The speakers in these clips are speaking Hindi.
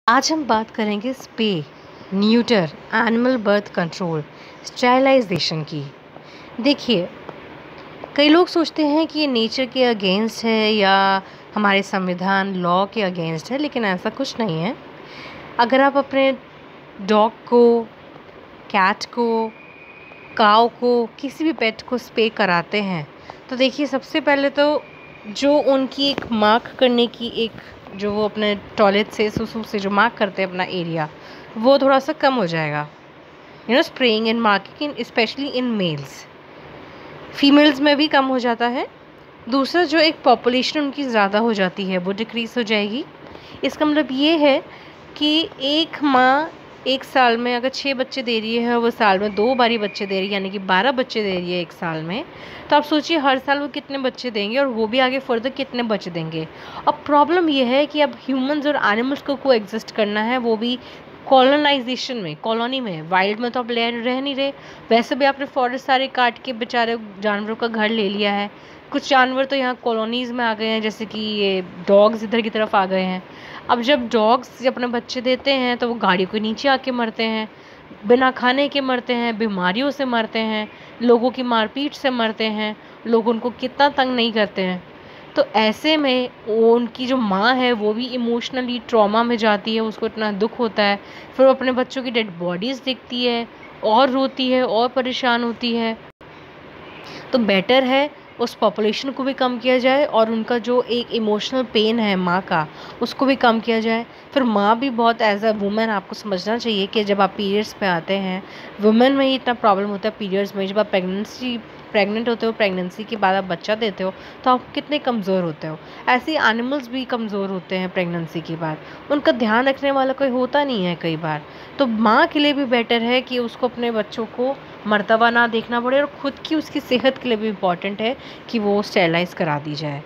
आज हम बात करेंगे spay, neuter, animal birth control, sterilisation की। देखिए, कई लोग सोचते हैं कि ये नेचर के अगेंस्ट है या हमारे संविधान लॉ के अगेंस्ट है, लेकिन ऐसा कुछ नहीं है। अगर आप अपने डॉग को, कैट को, काऊ को, किसी भी पेट को स्पे कराते हैं तो देखिए, सबसे पहले तो जो उनकी एक मार्क करने की एक जो वो अपने टॉयलेट से सुसु से जो मार्क करते हैं अपना एरिया, वो थोड़ा सा कम हो जाएगा। Spraying and marking specially in males. Females में भी कम हो जाता है। दूसरा, जो एक पॉपुलेशन उनकी ज़्यादा हो जाती है वो डिक्रीज़ हो जाएगी। इसका मतलब ये है कि एक माँ एक साल में अगर 6 बच्चे दे रही है और वो साल में 2 बारी बच्चे दे रही है, यानी कि 12 बच्चे दे रही है एक साल में, तो आप सोचिए हर साल वो कितने बच्चे देंगे और वो भी आगे फर्दर कितने बच्चे देंगे। अब प्रॉब्लम ये है कि अब ह्यूमंस और एनिमल्स को एग्जिस्ट करना है, वो भी कॉलोनाइजेशन में, कॉलोनी में। वाइल्ड में तो आप रह नहीं रहे। वैसे भी आपने फॉरेस्ट सारे काट के बेचारे जानवरों का घर ले लिया है। कुछ जानवर तो यहाँ कॉलोनीज़ में आ गए हैं, जैसे कि ये डॉग्स इधर की तरफ आ गए हैं। अब जब डॉग्स अपने बच्चे देते हैं तो वो गाड़ियों के नीचे आके मरते हैं, बिना खाने के मरते हैं, बीमारियों से मरते हैं, लोगों की मारपीट से मरते हैं, लोग उनको कितना तंग नहीं करते हैं। तो ऐसे में उनकी जो माँ है वो भी इमोशनली ट्रॉमा में जाती है, उसको इतना दुख होता है, फिर वो अपने बच्चों की डेड बॉडीज़ देखती है और रोती है और परेशान होती है। तो बेटर है उस पॉपुलेशन को भी कम किया जाए और उनका जो एक इमोशनल पेन है माँ का, उसको भी कम किया जाए। फिर माँ भी बहुत एज अ वुमेन आपको समझना चाहिए कि जब आप पीरियड्स पे आते हैं, वुमेन में ही इतना प्रॉब्लम होता है पीरियड्स में। जब आप प्रेग्नेंट होते हो, प्रेगनेंसी के बाद आप बच्चा देते हो तो आप कितने कमज़ोर होते हो। ऐसे ही एनिमल्स भी कमज़ोर होते हैं प्रेगनेंसी के बाद, उनका ध्यान रखने वाला कोई होता नहीं है कई बार। तो माँ के लिए भी बेटर है कि उसको अपने बच्चों को मरता हुआ ना देखना पड़े, और ख़ुद की उसकी सेहत के लिए भी इम्पॉर्टेंट है कि वो स्टेरिलाइज करा दी जाए।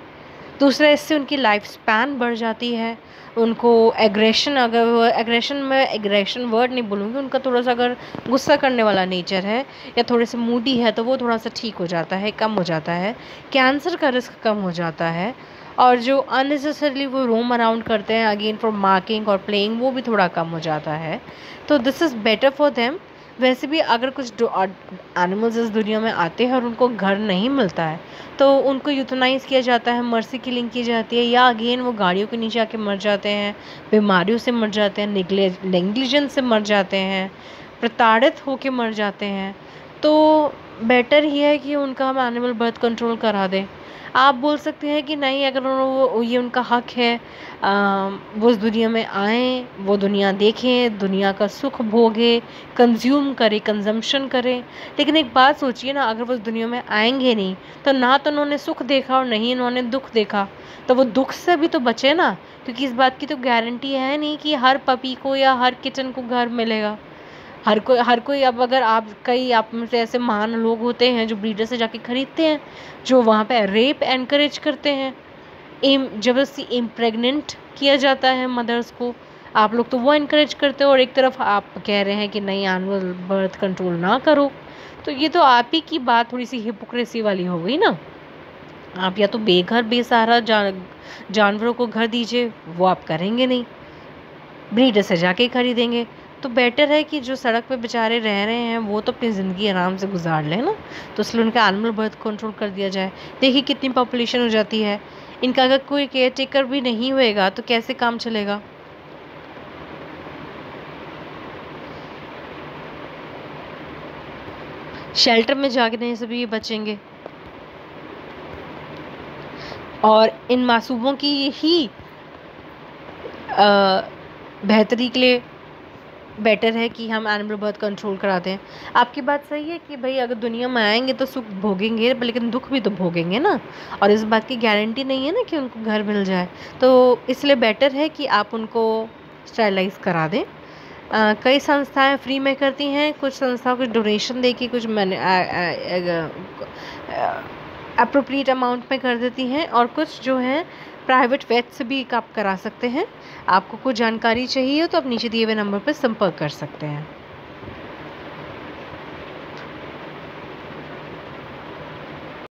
दूसरा, इससे उनकी लाइफ स्पैन बढ़ जाती है। उनको एग्रेशन, अगर वो एग्रेशन में एग्रेशन वर्ड नहीं बोलूँगी, उनका थोड़ा सा अगर गुस्सा करने वाला नेचर है या थोड़े से मूडी है तो वो थोड़ा सा ठीक हो जाता है, कम हो जाता है। कैंसर का रिस्क कम हो जाता है। और जो अननेसेसरली वो रोम अराउंड करते हैं अगेन फॉर मार्किंग और प्लेइंग, वो भी थोड़ा कम हो जाता है। तो this is better for them. वैसे भी अगर कुछ एनिमल्स इस दुनिया में आते हैं और उनको घर नहीं मिलता है तो उनको यूथनाइज किया जाता है, मर्सी किलिंग की जाती है, या अगेन वो गाड़ियों के नीचे आके मर जाते हैं, बीमारियों से मर जाते हैं, नेग्लिजेंस से मर जाते हैं, प्रताड़ित होके मर जाते हैं। तो बेटर ही है कि उनका हम एनिमल बर्थ कंट्रोल करा दें। आप बोल सकते हैं कि नहीं, अगर वो ये उनका हक है, वो इस दुनिया में आएँ, वो दुनिया देखें, दुनिया का सुख भोगें, कंज्यूम करें, कंजम्पशन करें। लेकिन एक बात सोचिए ना, अगर वो इस दुनिया में आएंगे नहीं तो ना तो उन्होंने सुख देखा और नहीं उन्होंने दुख देखा, तो वो दुख से भी तो बचे ना। क्योंकि इस बात की तो गारंटी है नहीं कि हर पपी को या हर किचन को घर मिलेगा। हर कोई अब अगर आप में से ऐसे महान लोग होते हैं जो ब्रीडर से जाके खरीदते हैं, जो वहाँ पे रेप एनकरेज करते हैं, जबरदस्ती इम्प्रेग्नेंट किया जाता है मदर्स को, आप लोग तो वो इनकरेज करते हो, और एक तरफ आप कह रहे हैं कि नहीं, एनुअल बर्थ कंट्रोल ना करो। तो ये तो आप ही की बात थोड़ी सी हिपोक्रेसी वाली हो गई ना। आप या तो बेघर बेसहारा जानवरों को घर दीजिए, वो आप करेंगे नहीं, ब्रीडर से जाके खरीदेंगे। तो बेटर है कि जो सड़क पे बेचारे रह रहे हैं वो तो अपनी ज़िंदगी आराम से गुजार लें ना, तो इसलिए उनका एनिमल बर्थ कंट्रोल कर दिया जाए। देखिए कितनी पॉपुलेशन हो जाती है, इनका अगर कोई केयर टेकर भी नहीं होएगा तो कैसे काम चलेगा। शेल्टर में जाने से भी ये बचेंगे, और इन मासूमों की ही बेहतरी के लिए बेटर है कि हम एनिमल बर्थ कंट्रोल कराते हैं। आपकी बात सही है कि भाई अगर दुनिया में आएंगे तो सुख भोगेंगे, लेकिन दुख भी तो भोगेंगे ना, और इस बात की गारंटी नहीं है ना कि उनको घर मिल जाए। तो इसलिए बेटर है कि आप उनको स्टेरिलाइज करा दें। कई संस्थाएं फ्री में करती हैं, कुछ संस्थाओं को डोनेशन दे के कुछ अप्रोप्रिएट अमाउंट में कर देती हैं, और कुछ जो हैं प्राइवेट वेट से भी आप करा सकते हैं। आपको कोई जानकारी चाहिए हो तो आप नीचे दिए हुए नंबर पर संपर्क कर सकते हैं।